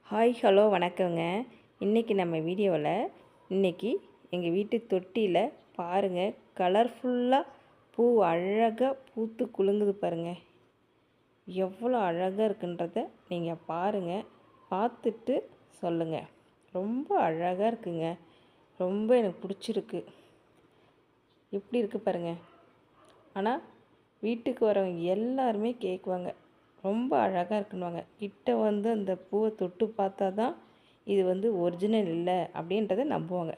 Hi hello வணக்கங்க. இன்றைக்கி நம்ம வீடியோவில் எங்கள் வீட்டு தொட்டியில் பாருங்கள், கலர்ஃபுல்லாக பூ அழகாக பூத்து குலுங்குது பாருங்கள். எவ்வளோ அழகாக இருக்குன்றத நீங்கள் பாருங்கள், பார்த்துட்டு சொல்லுங்கள். ரொம்ப அழகாக இருக்குங்க, ரொம்ப எனக்கு பிடிச்சிருக்கு. எப்படி இருக்குது பாருங்கள். ஆனால் வீட்டுக்கு வரவங்க எல்லாருமே கேட்குவாங்க, ரொம்ப அழகாக இருக்குன்னுவாங்க. கிட்ட வந்து அந்த பூவை தொட்டு பார்த்தா தான் இது வந்து ஒரிஜினல் இல்லை அப்படின்றத நம்புவாங்க.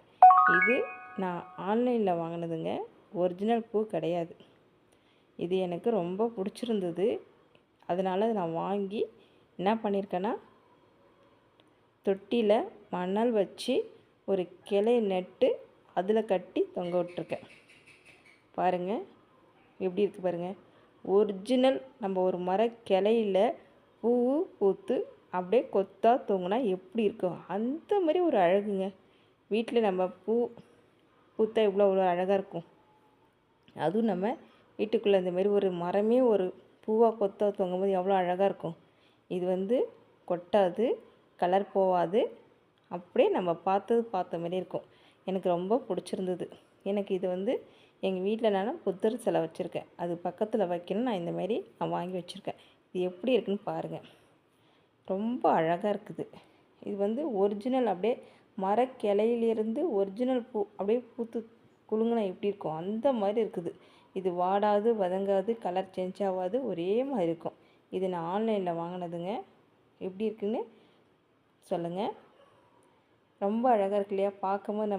இது நான் ஆன்லைனில் வாங்கினதுங்க, ஒரிஜினல் பூ கிடையாது. இது எனக்கு ரொம்ப பிடிச்சிருந்தது. அதனால் நான் வாங்கி என்ன பண்ணியிருக்கேன்னா, தொட்டியில் மணல் வச்சு ஒரு கிளையை நட்டு அதில் கட்டி தொங்க விட்டுருக்கேன். பாருங்கள் எப்படி இருக்குது பாருங்கள். ஒரிஜினல் நம்ம ஒரு கிளையில் பூ பூத்து அப்படியே கொத்தா தொங்குனா எப்படி இருக்கும், அந்த மாதிரி ஒரு அழகுங்க. வீட்டில் நம்ம பூ பூத்தா இவ்வளோ அழகாக இருக்கும். அதுவும் நம்ம வீட்டுக்குள்ளே இந்த மாதிரி ஒரு மரமே ஒரு பூவாக கொத்தா தொங்கும்போது எவ்வளோ அழகாக இருக்கும். இது வந்து கொட்டாது, கலர் போகாது, அப்படியே நம்ம பார்த்த மாதிரி இருக்கும். எனக்கு ரொம்ப பிடிச்சிருந்தது. எனக்கு இது வந்து எங்கள் வீட்டில் நான் புத்தர் சிலை வச்சுருக்கேன், அது பக்கத்தில் வைக்கணும். நான் வாங்கி வச்சுருக்கேன். இது எப்படி இருக்குன்னு பாருங்கள், ரொம்ப அழகாக இருக்குது. இது வந்து ஒரிஜினல், அப்படியே மரக்கிளையிலிருந்து ஒரிஜினல் பூ அப்படியே பூத்து குலுங்கினா எப்படி இருக்கும் அந்த மாதிரி இருக்குது. இது வாடாது வதங்காது, கலர் சேஞ்ச் ஆகாது, ஒரே மாதிரி இருக்கும். இது நான் ஆன்லைனில் வாங்கினதுங்க. எப்படி இருக்குன்னு சொல்லுங்கள். ரொம்ப அழகாக இருக்கு இல்லையா? பார்க்கும்போது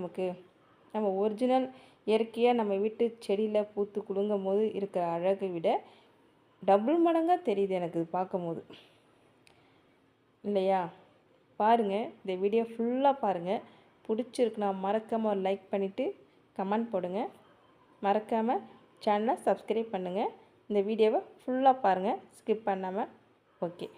நம்ம ஒரிஜினல் இயற்கையாக நம்ம வீட்டு செடியில் பூத்து குலுங்கும் போது இருக்கிற அழகை விட டபுள் மடங்காக தெரியுது எனக்கு பார்க்கும்போது, இல்லையா? பாருங்கள், இந்த வீடியோ ஃபுல்லாக பாருங்கள். பிடிச்சிருக்குன்னா மறக்காமல் ஒரு லைக் பண்ணிவிட்டு கமெண்ட் போடுங்க. மறக்காமல் சேனலை சப்ஸ்கிரைப் பண்ணுங்கள். இந்த வீடியோவை ஃபுல்லாக பாருங்கள், ஸ்கிப் பண்ணாமல். ஓகே.